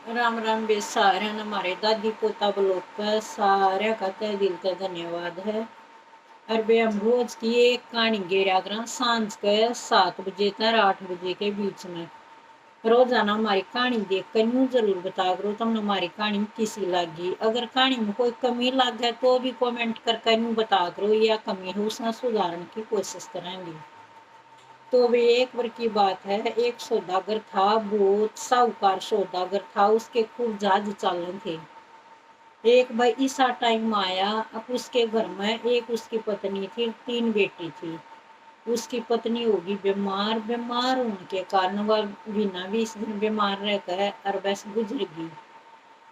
राम राम बे सारे हमारे दादी पोता ब्लॉग का सारे का तय दिल का धन्यवाद है। और बे हम रोज की एक कहानी गेरा करा सांझ के 7 बजे तक 8 बजे के बीच में। रोजाना हमारी कहानी देख कर यूं जरूर बता करो तुमने हमारी कहानी किसी लगी। अगर कहानी में कोई कमी लग गया तो भी कमेंट कर यूं बता करो, या कमी है उसने सुधारने की कोशिश करेंगे। तो वे एक बार की बात है, एक सौदागर था, बहुत साहूकार सौदागर था, उसके खूब जहाज चालन थे। एक भाई ईसा टाइम आया, अब उसके घर में एक उसकी पत्नी थी, 3 बेटी थी। उसकी पत्नी होगी बीमार, बीमार होने के कारण वह बिना 20 दिन बीमार रहकर और बस गुजर गई।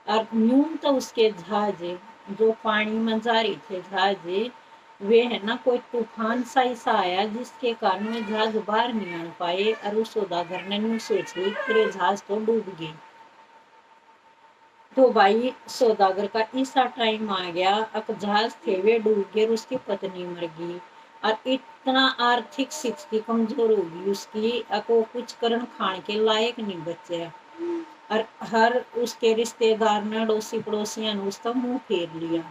और यूं तो उसके जहाज जो पानी में जा रहे थे जहाज, वे है ना कोई तूफान सा ऐसा आया जिसके कारण वे जहाज बाहर नहीं आ पाए। और उस सौदागर ने यूं सोच ली तेरे जहाज तो डूब गए। तो भाई सौदागर का ऐसा टाइम आ गया, अब जहाज थे वे डूब गए, उसकी पत्नी मर गई। और इतना आर्थिक स्थिति कमजोर होगी उसकी, अब वो कुछ करण खान के लायक नहीं बचे। और हर उसके रिश्तेदार ने, अड़ोसी पड़ोसियों ने उसका मुंह फेर लिया।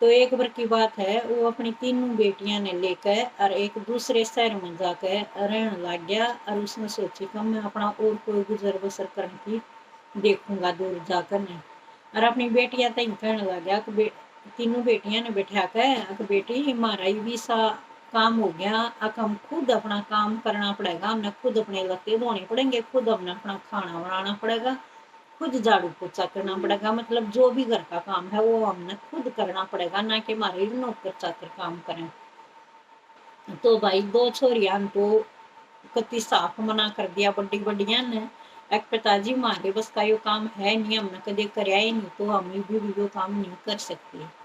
तो एक बार की बात है, वो अपनी 3 बेटियां ने लेकर और एक दूसरे शहर में जाकर रहने लग गया। और उसने सोची कि मैं अपना और कोई गुजर बसर करने की देखूंगा दूर जाकर नहीं। और अपनी बेटियां तक कहने लग गया कि 3 बेटियां ने बैठा कर, बेटी हमारा ही भी सा काम हो गया, अब हम खुद अपना काम करना पड़ेगा, हमने खुद अपने लत्ते धोने पड़ेंगे, खुद हमने अपना खाना बनाना पड़ेगा, खुद झाड़ू पोछा करना पड़ेगा, मतलब जो भी घर का काम है वो हमने खुद करना पड़ेगा, ना कि हमारे नौकर चाकर काम करें। तो भाई 2 छोरियां तो कति साफ मना कर दिया बड़ी बड़िया ने, एक पिताजी हमारे बस का यो काम है नहीं, हमने कदे करया ही नहीं, तो हम भी यो काम नहीं कर सकते।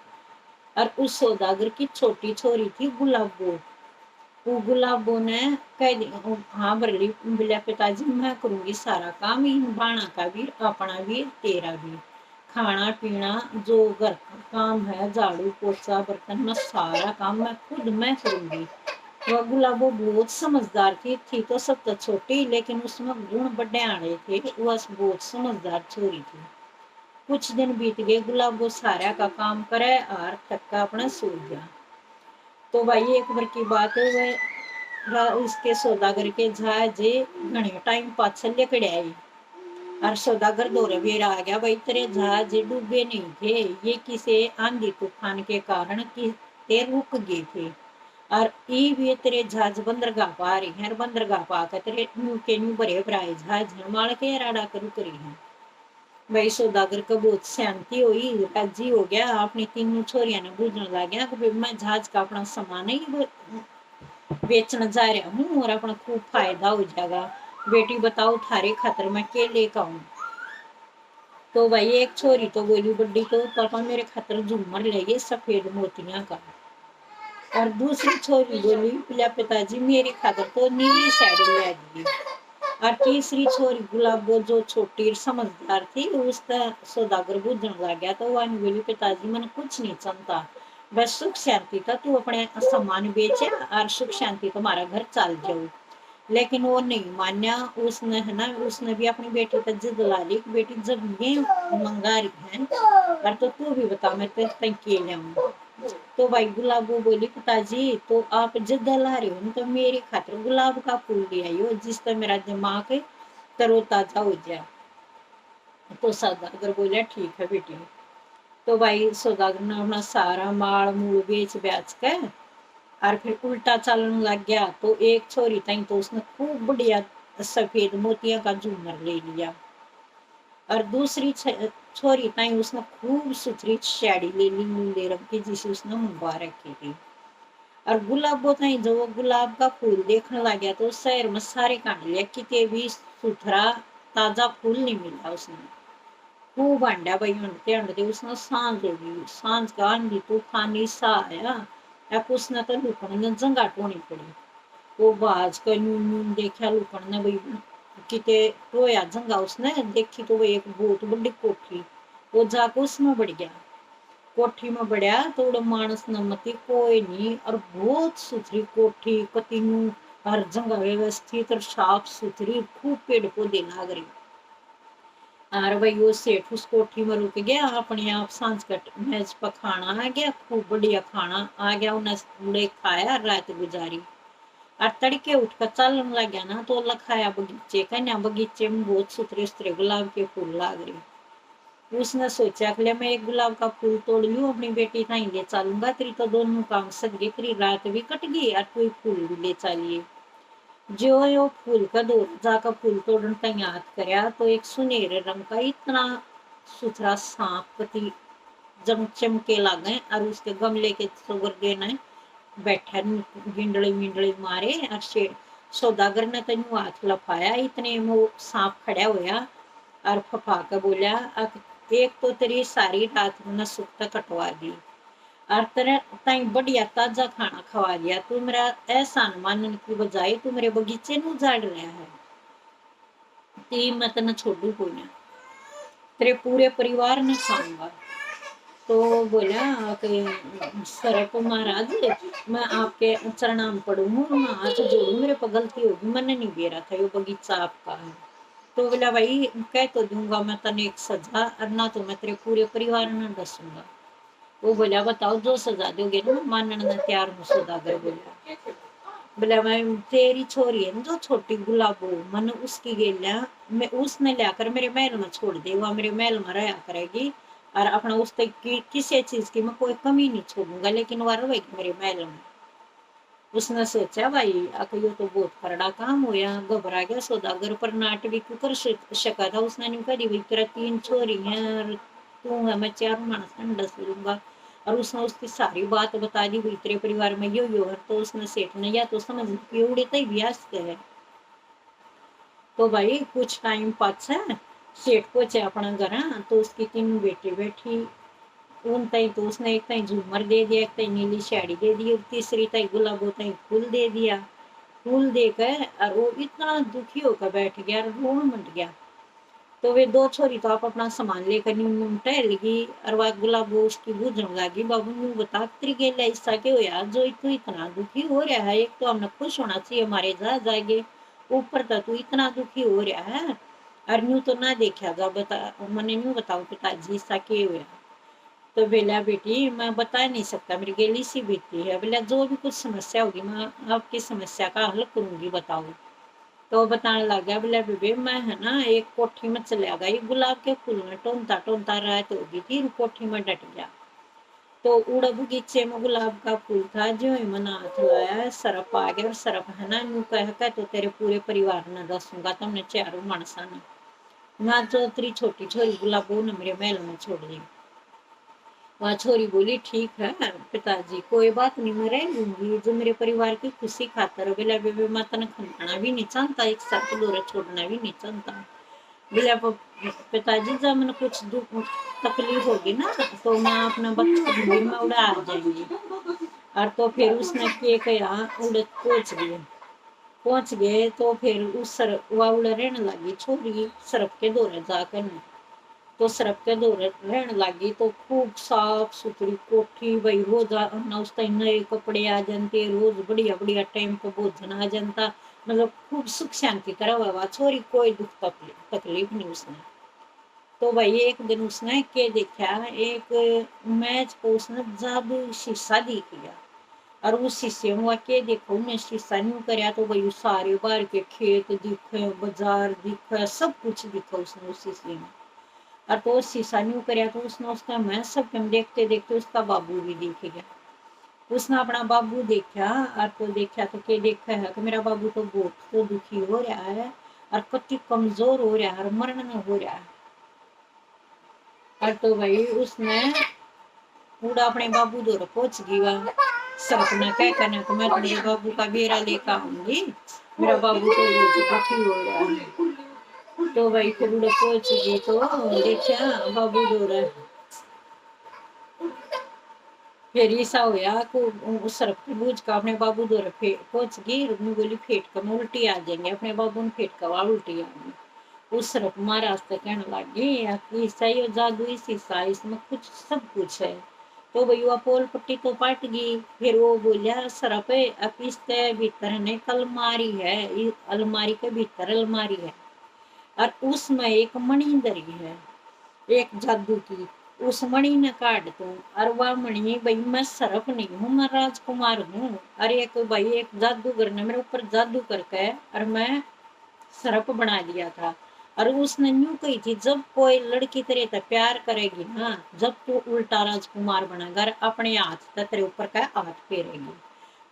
और उस सौदागर की छोटी छोरी थी गुलाबो। वो गुलाबो ने कह दिया, हाँ बरली बोलिया पिताजी मैं करूंगी सारा काम, इन बाणा का भी, अपना भी, तेरा भी, खाना पीना जो घर का काम है, झाड़ू पोछा बर्तन में सारा काम मैं खुद मैं करूंगी। वह गुलाबो बहुत समझदार थी तो सब तो छोटी, लेकिन उसमें गुण बड़े आने थे, वह बहुत समझदार छोरी थी। कुछ दिन बीत गए, गुलाबो सारा का काम करे और थक्का अपना सो गया। तो भाई एक बार की बात है, वह इसके सौदागर के जहाज घने टाइम पाछल लेकर आई। और सौदागर दौरे बेर आ गया, भाई तेरे जहाज डूबे नहीं थे, ये किसी आंधी तूफान के कारण कि ते रुक गए थे। और ये भी तेरे जहाज बंदरगाह पा रही है, बंदरगाह पा कर तेरे न्यू के न्यू बड़े भराए जहाज माल के राड़ा कर रुक रही है। भाई सौदागर को बहुत शांति हुई, राजी हो गया, अपनी 3 छोरियां ने बूझने लग गया कि मैं जहाज का अपना सामान ही बेचने जा रहा हूँ और अपना खूब फायदा हो जाएगा। बेटी बताओ थारे खातर मैं के लेकर आऊं। तो भाई एक छोरी तो बोली बड़ी, तो पापा मेरे खातर झूमर ले सफेद मोतियां का। और दूसरी छोरी बोली पिला पिताजी मेरे खातर तो नीली साड़ी ले दी। और तीसरी छोरी गुलाबो जो छोटी समझदार थी, उसका सौदागर बुझने लग गया, तो वह बोली पिताजी मैंने कुछ नहीं चाहता, बस सुख शांति था, तू अपने सामान बेचे और सुख शांति तुम्हारा घर चल जाओ। लेकिन वो नहीं मान्या, उसने है ना, उसने भी अपनी बेटी पर जिद ला ली, बेटी जब ये मंगा रही है और तो तू भी बता मैं तेरे के लाऊं। तो भाई गुलाबो बोली पिताजी तो आप जिद ला रहे हो तो मेरी खातिर गुलाब का फूल ले आइयो, जिससे मेरा दिमाग तरोताजा हो जाए। तो सौदागर बोलिया ठीक है बेटी। तो भाई सौदागर ने अपना सारा माल मूल बेच बेच के और फिर उल्टा चलने लग गया। तो एक छोरी तई तो उसने खूब बढ़िया सफेद मोतिया का झूमर ले लिया, और दूसरी छोरी तई उसने खूब सुथरी साड़ी ले ली नीले रंग की, जिसे उसने मंगवा रखी थी। और गुलाबो तई जो गुलाब का फूल देखने लग गया, तो शहर में सारे काट लिया, किते भी सुथरा ताजा फूल नहीं मिला। उसने खूब आंडा भाई हंडते हंडते उसने सांझ हो गई, सांझ का आंधी तूफानी सा आया, अब उसने तो लुकन ने जंगाट होनी पड़ी। वो बाज कर न्यून न्यून देखा लुकन ने भाई किते रोया जंगा, उसने देखी तो वो एक बहुत बड़ी कोठी, वो जाकर उसमें बढ़ गया। कोठी में बढ़िया तो उड़ मानस न मती कोई नहीं, और बहुत सुथरी कोठी कति हर जगह व्यवस्थित और साफ सुथरी, खूब पेड़ पौधे लाग रही। और भाई वो सेठ उस कोठी में रुक गया, अपने आप सांझ का मेज पर खाना आ गया, खूब बढ़िया खाना आ गया, उन्हें खाया, रात गुजारी। और तड़के उठकर चलन लग गया ना, तो लखाया बगीचे का ना, बगीचे में बहुत सुथरे सुथरे गुलाब के फूल लाग रहे। उसने सोचा कि मैं एक गुलाब का फूल तोड़ लूं, अपनी बेटी कहीं ले चलूंगा, तेरी तो दोनों काम सद गए, तेरी रात भी कट गई और कोई फूल भी ले चलिए। जो यो फूल का दौर जाकर फूल तोड़ने का याद करया, तो एक सुनहरे रंग का इतना सुथरा सांप पति जम चमके लागे, और उसके गमले के सोगर देना बैठा गिंडली मिंडली मारे, और सौदागर ने तेन हाथ लफाया, इतने में वो सांप खड़ा होया और फफा के बोलिया, एक तो तेरी सारी रात में सुख कटवा दी, और तेरे ताई बढ़िया ताजा खाना खवा दिया, तू मेरा एहसान मानने की बजाय तू मेरे बगीचे में उजाड़ रहा है, ती मैं तेने छोड़ू कोई ना, तेरे पूरे परिवार ने खाऊंगा। तो बोला कि सरप महाराज, मैं आपके चरणाम पढ़ूँ, मैं हाथ जोड़ू, मेरे पर गलती होगी, मैंने नहीं दे रहा था, ये बगीचा आपका है। तो बोला भाई कह तो दूंगा मैं तने एक सजा, और ना तो मैं तेरे पूरे परिवार ने डसूंगा। वो बोला बताओ जो सजा दोगे ना, मानने में तैयार हूँ। सौदागर बोला मैं तेरी छोरी है जो छोटी गुलाबो, मन उसकी गेलिया मैं उसने लाकर मेरे महल में छोड़ दे, वह मेरे महल में रहा करेगी, और अपना उस तक की किसी चीज की मैं कोई कमी नहीं छोड़ूंगा, लेकिन वह रहेगी मेरे महल में। उसने सोचा भाई यो तो बहुत करड़ा काम होया, घबरा गया सौदागर, पर नाट भी क्यों कर सका था। उसने नहीं करी भाई तेरा 3 छोरी है, तू है, मैं 4 मानस डस लूंगा, और उसने उसकी सारी बात बता दी, भाई तेरे परिवार में यो है। तो उसने सेठ ने या तो समझ कि उड़े तई ब्यास है। तो भाई कुछ टाइम पाछे सेठ पहुंचे अपना घर, तो उसकी 3 बेटी बैठी, उन तई तो उसने एक तई झूमर दे दिया, एक तई नीली साड़ी दे दी, तीसरी तई गुलाबो तई फूल दे दिया। फूल देकर और वो इतना दुखी होकर बैठ गया, रोन मंड गया। तो वे 2 छोरी तो आप अपना सामान लेकर न्यू टहल गई, और वह गुलाबो उसकी बूझने लगी, बाबू न्यू बता तेरी गेला ऐसा क्यों होया जो तू इतना दुखी हो रहा है, एक तो हमने खुश होना चाहिए, हमारे जा जाएंगे, ऊपर तो तू इतना दुखी हो रहा है, और न्यू तो ना देखा जा, बता मैंने न्यू बताओ पिताजी ऐसा क्यों होया। तो बोला बेटी मैं बता नहीं सकता, मेरी गेली सी बीती है, बोला जो भी कुछ समस्या होगी मैं आपकी समस्या का हल करूंगी, बताओ। तो बताने लग गया, बोला बेबे मैं है ना एक कोठी में चला गई, गुलाब के फूल में टोनता टोनता रात होगी थी, कोठी में डट गया। तो उड़ बगीचे में गुलाब का फूल था, जो ही मना हाथ लाया सरप आ गया, और सरप है ना नू कह तो तेरे पूरे परिवार ने दसूंगा, तुमने 4 मानसा ने ना, जो तेरी छोटी छोरी गुलाबो ने मेरे महल में छोड़ दी। वह छोरी बोली ठीक है पिताजी कोई बात नहीं, मैं रह लूंगी, जो मेरे परिवार की खुशी खातर। बोला बेबे मैं तने खंडाना भी नहीं चाहता, एक साथ दूर छोड़ना भी नहीं चाहता। बोला पिताजी जब मैंने कुछ दुख तकलीफ होगी ना, तो मैं अपना बच्चा भीड़ में उड़ा आ जाएंगी। और तो फिर उसने के कहा उड़ पहुंच गए, तो फिर उस वह उड़ रहने लगी छोरी सरफ के दौरे जाकर, तो सरप के दौर रहने लगी, तो खूब साफ सुथरी कोठी भाई, रोज उस टाइम नए कपड़े आ जानते, रोज बढ़िया बढ़िया टाइम पर भोजन आ जानता, मतलब खूब सुख शांति तरह हुआ छोरी, कोई दुख तकलीफ नहीं उसने। तो भाई एक दिन उसने के देखा, एक मैच को उसने जादू शीशा दिख गया, और उस शीशे में के देखो उन्हें शीशा नहीं कराया, तो भाई सारे बाहर के खेत दिखे, बाजार दिखे, सब कुछ दिखा उसने उस शीशे में। और तो शीशा नहीं कराया, तो उसने उसका मैं सब देखते देखते उसका बाबू भी दिख गया। उसने अपना बाबू देखा, और तो देखा तो क्या देखा है कि मेरा बाबू तो बहुत तो दुखी हो रहा है, और कति कमजोर हो रहा है, और मरण में हो रहा है। और तो भाई उसने पूरा अपने बाबू दौर पहुंच गया, सपना कह करना तो मैं मेरे बाबू का बेरा लेकर आऊंगी, मेरा बाबू तो बहुत दुखी हो रहा है। तो भाई फिर उड़ा पहुंच गई, तो देखा बाबू दौर फिर ऐसा होया को उस सरफ की बूझ का अपने बाबू दौरे पहुंच गई, रुक्मी बोली फेट का मैं उल्टी आ जाएंगे, अपने बाबू ने फेट का उल्टी आ गई। उस सरफ महाराज से कहने लगी ईसा ही जादू इसी सा, इसमें कुछ सब कुछ है। तो भाई वो पोल पट्टी तो पट गई, फिर वो बोलिया सरफ अब इसके भीतर ने अलमारी है, अलमारी के भीतर अलमारी है, और उसमें एक मणि धरी है, एक जादू की। उस मणि ने काट दूं, और वह मणि भाई मैं सर्प नहीं हूँ, मैं राजकुमार हूँ। और एक भाई एक जादूगर ने मेरे ऊपर जादू करके और मैं सर्प बना दिया था। और उसने यूं कही थी, जब कोई लड़की तेरे से प्यार करेगी ना, जब तू उल्टा राजकुमार बनेगा और अपने हाथ से तेरे ऊपर का हाथ फेरेगी।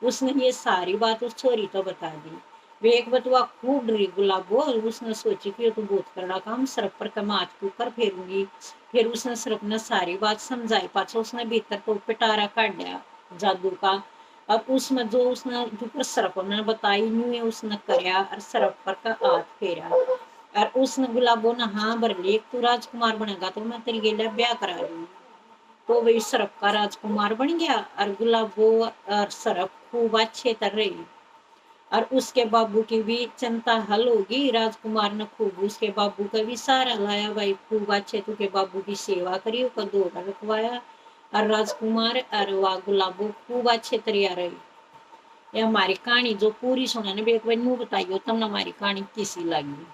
उसने ये सारी बात उस छोरी तो बता दी। वे एक बतवा खूब डरी गुलाबो, उसने सोची कि ये तो बहुत करड़ा काम, सर्प पर कमात के ऊपर फेरूंगी। फिर उसने सर्प ने सारी बात समझाई, पाछो उसने भीतर तो पिटारा काट दिया जादू का। अब उसमें जो उसने जो सर्प ने बताई न्यू उसने करया और सर्प पर का हाथ फेरा। और उसने गुलाबो ने हाँ भर ली, तू राजकुमार बनेगा तो मैं तेरी गेला ब्याह करा दूंगी। तो वही सर्प का राजकुमार बन गया और गुलाबो और सर्प खूब अच्छे तरह रही। और उसके बाबू की भी चिंता हल होगी। राजकुमार ने खूब उसके बाबू का भी सहारा लाया, भाई खूब अच्छे तू के बाबू की सेवा करी, उसका दौरा रखवाया। और राजकुमार और वह गुलाबो खूब अच्छे तरह रही। ये हमारी कहानी जो पूरी सुना ने एक बार यूं बताइयो तुमने हमारी कहानी कैसी लगी।